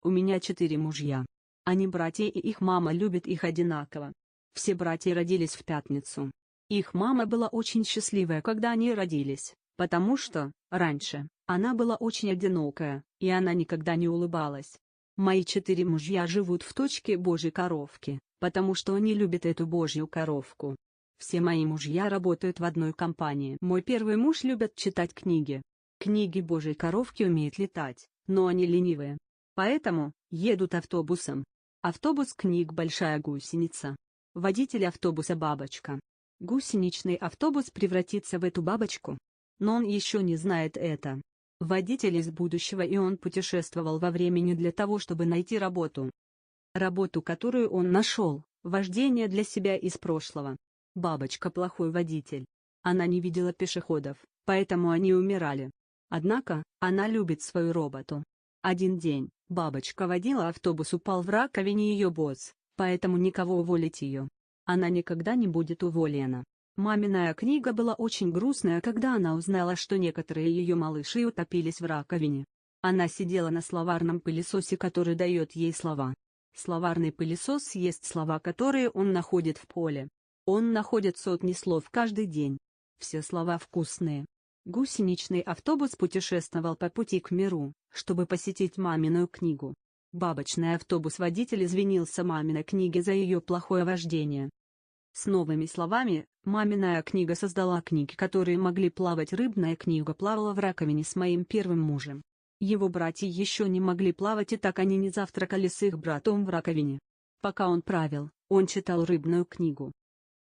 У меня 4 мужья. Они братья, и их мама любит их одинаково. Все братья родились в пятницу. Их мама была очень счастливая, когда они родились, потому что, раньше, она была очень одинокая, и она никогда не улыбалась. Мои 4 мужья живут в точке Божьей коровки, потому что они любят эту Божью коровку. Все мои мужья работают в одной компании. Мой первый муж любит читать книги. Книги Божьей коровки умеют летать, но они ленивые. Поэтому, едут автобусом. Автобус книг «Большая гусеница». Водитель автобуса бабочка. Гусеничный автобус превратится в эту бабочку. Но он еще не знает это. Водитель из будущего, и он путешествовал во времени для того, чтобы найти работу. Работу, которую он нашел, вождение для себя из прошлого. Бабочка плохой водитель. Она не видела пешеходов, поэтому они умирали. Однако, она любит свою роботу. Один день, бабочка водила автобус, упал в раковине ее босс, поэтому никого уволить ее. Она никогда не будет уволена. Маминая книга была очень грустная, когда она узнала, что некоторые ее малыши утопились в раковине. Она сидела на словарном пылесосе, который дает ей слова. Словарный пылесос есть слова, которые он находит в поле. Он находит сотни слов каждый день. Все слова вкусные. Гусеничный автобус путешествовал по пути к миру, чтобы посетить маминую книгу. Бабочный автобус-водитель извинился маминой книге за ее плохое вождение. С новыми словами, маминая книга создала книги, которые могли плавать. Рыбная книга плавала в раковине с моим первым мужем. Его братья еще не могли плавать, и так они не завтракали с их братом в раковине. Пока он правил, он читал рыбную книгу.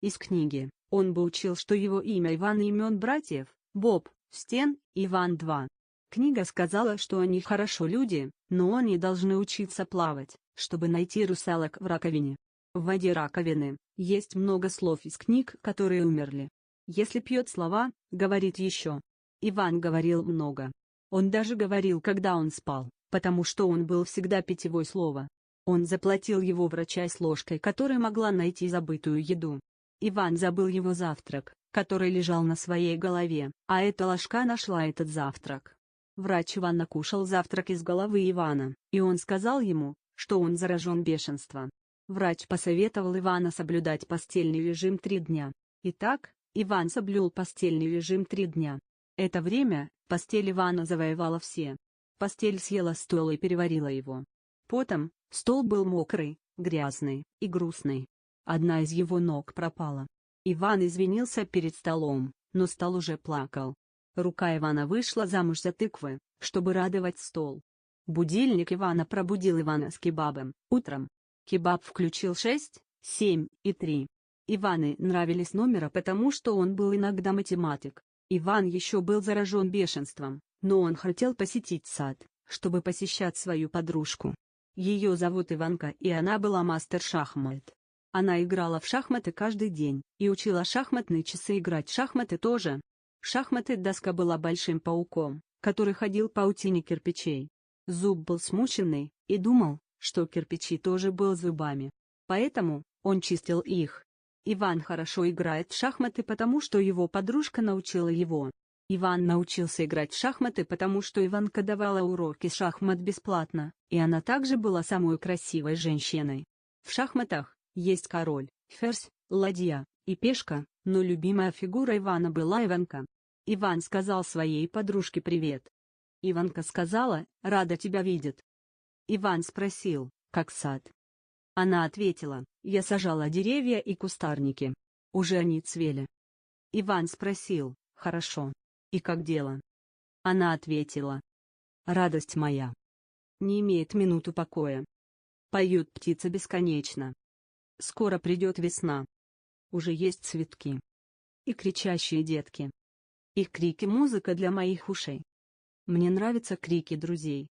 Из книги, он бы учил, что его имя Иван и имен братьев, Боб, Стен, Иван 2. Книга сказала, что они хорошо люди, но они должны учиться плавать, чтобы найти русалок в раковине. В воде раковины есть много слов из книг, которые умерли. Если пьет слова, говорит еще. Иван говорил много. Он даже говорил, когда он спал, потому что он был всегда питьевое слово. Он заплатил его врача с ложкой, которая могла найти забытую еду. Иван забыл его завтрак, который лежал на своей голове, а эта ложка нашла этот завтрак. Врач Ивана кушал завтрак из головы Ивана, и он сказал ему, что он заражен бешенством. Врач посоветовал Ивана соблюдать постельный режим 3 дня. Итак, Иван соблюл постельный режим 3 дня. Это время, постель Ивана завоевала все. Постель съела стол и переварила его. Потом, стол был мокрый, грязный и грустный. Одна из его ног пропала. Иван извинился перед столом, но стол уже плакал. Рука Ивана вышла замуж за тыквы, чтобы радовать стол. Будильник Ивана пробудил Ивана с кебабом, утром. Кебаб включил 6, 7 и 3. Ивану нравились номера, потому что он был иногда математик. Иван еще был заражен бешенством, но он хотел посетить сад, чтобы посещать свою подружку. Ее зовут Иванка, и она была мастер шахмат. Она играла в шахматы каждый день, и учила шахматные часы играть в шахматы тоже. Шахматы доска была большим пауком, который ходил по паутине кирпичей. Зуб был смученный, и думал, что кирпичи тоже был зубами. Поэтому, он чистил их. Иван хорошо играет в шахматы, потому что его подружка научила его. Иван научился играть в шахматы, потому что Иванка давала уроки шахмат бесплатно, и она также была самой красивой женщиной. В шахматах есть король, ферзь, ладья и пешка, но любимая фигура Ивана была Иванка. Иван сказал своей подружке привет. Иванка сказала, рада тебя видеть. Иван спросил, как сад? Она ответила, я сажала деревья и кустарники. Уже они цвели. Иван спросил, хорошо. И как дело? Она ответила, радость моя не имеет минуту покоя. Поют птицы бесконечно. Скоро придет весна. Уже есть цветки. И кричащие детки. Их крики — музыка для моих ушей. Мне нравятся крики друзей.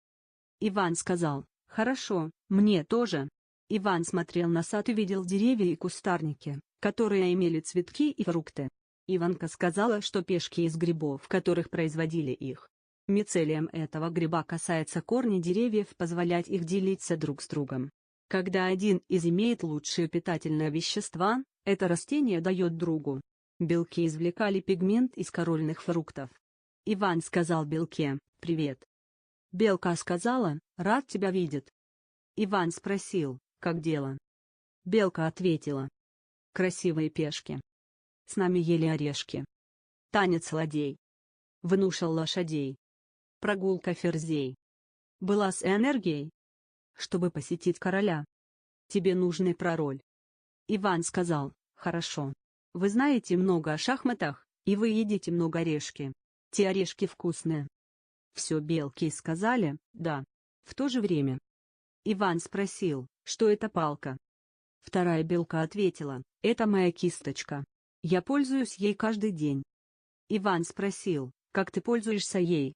Иван сказал, хорошо, мне тоже. Иван смотрел на сад и видел деревья и кустарники, которые имели цветки и фрукты. Иванка сказала, что пешки из грибов, которых производили их. Мицелием этого гриба касается корни деревьев, позволять их делиться друг с другом. Когда один из имеет лучшие питательные вещества, это растение дает другу. Белки извлекали пигмент из корольных фруктов. Иван сказал белке, привет. Белка сказала, рад тебя видеть. Иван спросил, как дела? Белка ответила. Красивые пешки. С нами ели орешки. Танец ладей. Внушил лошадей. Прогулка ферзей. Была с энергией. Чтобы посетить короля. Тебе нужный пароль. Иван сказал, хорошо. Вы знаете много о шахматах, и вы едите много орешки. Те орешки вкусные. Все белки сказали, да. В то же время. Иван спросил, что это палка. Вторая белка ответила, это моя кисточка. Я пользуюсь ей каждый день. Иван спросил, как ты пользуешься ей?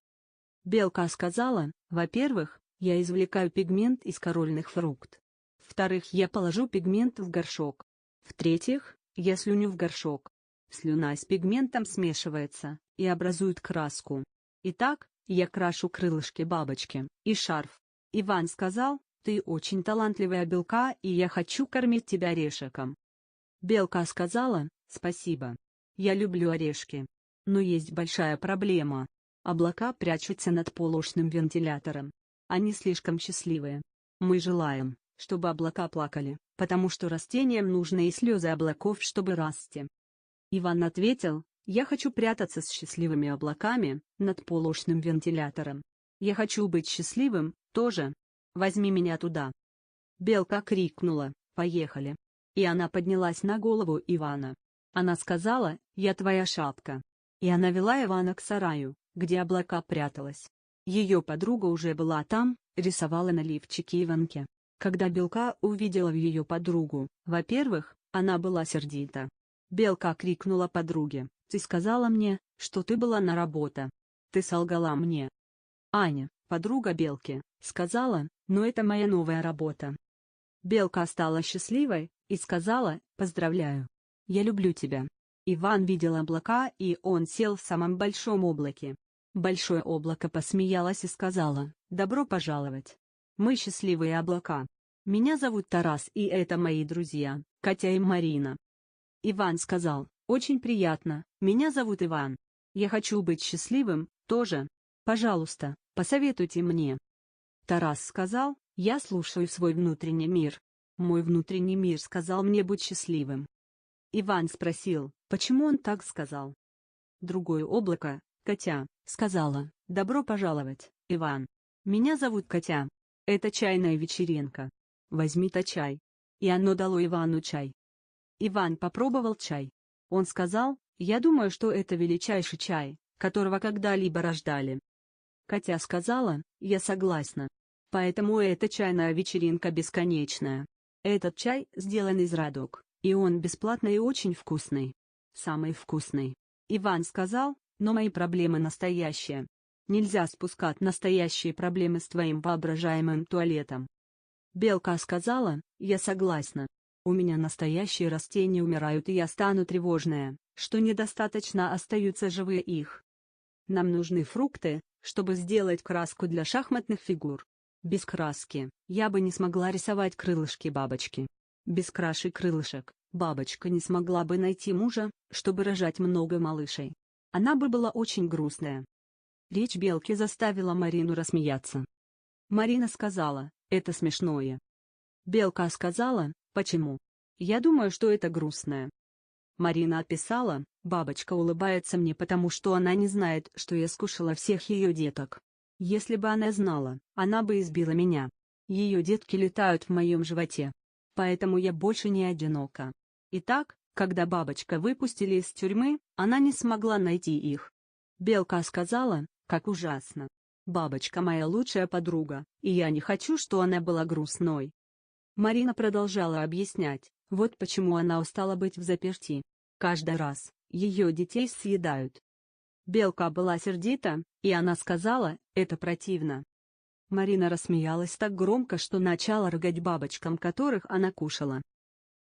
Белка сказала, во-первых, я извлекаю пигмент из корольных фруктов. В-вторых, я положу пигмент в горшок. В-третьих, я слюню в горшок. Слюна с пигментом смешивается и образует краску. Итак, я крашу крылышки бабочки и шарф. Иван сказал, ты очень талантливая белка, и я хочу кормить тебя орешком. Белка сказала, спасибо. Я люблю орешки. Но есть большая проблема. Облака прячутся над полушным вентилятором. Они слишком счастливые. Мы желаем, чтобы облака плакали, потому что растениям нужны и слезы облаков, чтобы расти. Иван ответил, я хочу прятаться с счастливыми облаками над полушным вентилятором. Я хочу быть счастливым, тоже. Возьми меня туда. Белка крикнула, поехали. И она поднялась на голову Ивана. Она сказала, я твоя шапка. И она вела Ивана к сараю, где облака пряталась. Ее подруга уже была там, рисовала на лифчике Иванке. Когда белка увидела ее подругу, во-первых, она была сердита. Белка крикнула подруге, ты сказала мне, что ты была на работе. Ты солгала мне. Аня, подруга белки, сказала, но это моя новая работа. Белка стала счастливой и сказала, поздравляю. Я люблю тебя. Иван видел облака, и он сел в самом большом облаке. Большое облако посмеялось и сказала, добро пожаловать. Мы счастливые облака. Меня зовут Тарас, и это мои друзья, Катя и Марина. Иван сказал, очень приятно, меня зовут Иван. Я хочу быть счастливым, тоже. Пожалуйста, посоветуйте мне. Тарас сказал, я слушаю свой внутренний мир. Мой внутренний мир сказал мне быть счастливым. Иван спросил, почему он так сказал. Другое облако, Катя, сказала, добро пожаловать, Иван. Меня зовут Катя. Это чайная вечеринка. Возьми-то чай. И оно дало Ивану чай. Иван попробовал чай. Он сказал, я думаю, что это величайший чай, которого когда-либо рождали. Катя сказала, я согласна. Поэтому эта чайная вечеринка бесконечная. Этот чай сделан из радуг, и он бесплатный и очень вкусный. Самый вкусный. Иван сказал, но мои проблемы настоящие. Нельзя спускать настоящие проблемы с твоим воображаемым туалетом. Белка сказала, я согласна. У меня настоящие растения умирают, и я стану тревожная, что недостаточно остаются живые их. Нам нужны фрукты, чтобы сделать краску для шахматных фигур. Без краски я бы не смогла рисовать крылышки бабочки. Без краши крылышек бабочка не смогла бы найти мужа, чтобы рожать много малышей. Она бы была очень грустная. Речь белки заставила Марину рассмеяться. Марина сказала, это смешное. Белка сказала, почему? Я думаю, что это грустное. Марина описала, бабочка улыбается мне, потому что она не знает, что я скушала всех ее деток. Если бы она знала, она бы избила меня. Ее детки летают в моем животе. Поэтому я больше не одинока. Итак, когда бабочка выпустили из тюрьмы, она не смогла найти их. Белка сказала, как ужасно. Бабочка моя лучшая подруга, и я не хочу, что она была грустной. Марина продолжала объяснять, вот почему она устала быть взаперти. Каждый раз ее детей съедают. Белка была сердита, и она сказала, это противно. Марина рассмеялась так громко, что начала рыгать бабочкам, которых она кушала.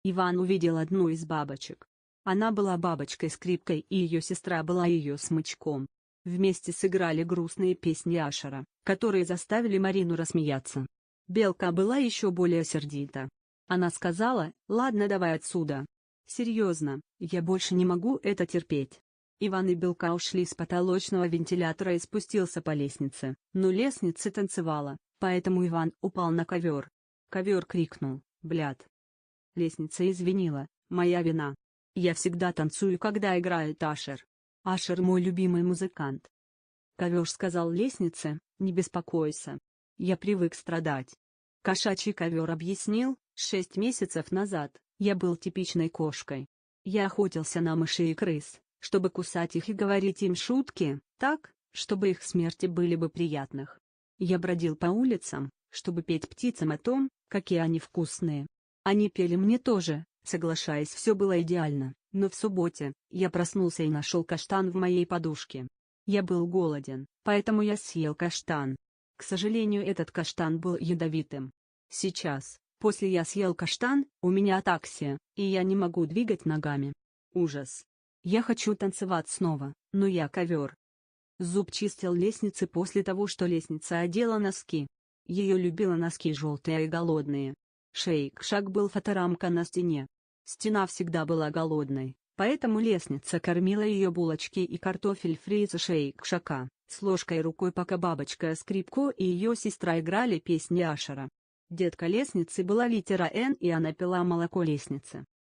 Иван увидел одну из бабочек. Она была бабочкой-скрипкой, и ее сестра была ее смычком. Вместе сыграли грустные песни Ашера, которые заставили Марину рассмеяться. Белка была еще более сердита. Она сказала, ладно, давай отсюда. Серьезно, я больше не могу это терпеть. Иван и Белка ушли с потолочного вентилятора и спустился по лестнице, но лестница танцевала, поэтому Иван упал на ковер. Ковер крикнул: «Блядь!» Лестница извинила: «Моя вина. Я всегда танцую, когда играет Ашер. Ашер мой любимый музыкант». Ковер сказал лестнице: «Не беспокойся. Я привык страдать». Кошачий ковер объяснил: 6 месяцев назад я был типичной кошкой. Я охотился на мышей и крыс, чтобы кусать их и говорить им шутки, так, чтобы их смерти были бы приятных. Я бродил по улицам, чтобы петь птицам о том, какие они вкусные. Они пели мне тоже, соглашаясь, все было идеально, но в субботе я проснулся и нашел каштан в моей подушке. Я был голоден, поэтому я съел каштан. К сожалению, этот каштан был ядовитым. Сейчас, после я съел каштан, у меня атаксия, и я не могу двигать ногами. Ужас. Я хочу танцевать снова, но я ковер. Зуб чистил лестницы после того, что лестница одела носки. Ее любила носки желтые и голодные. Шейк Шак был фоторамка на стене. Стена всегда была голодной, поэтому лестница кормила ее булочки и картофель фри из Шейк Шака, с ложкой и рукой, пока бабочка Скрипко и ее сестра играли песни Ашера. Детка лестницы была литера Н, и она пила молоко лестницы.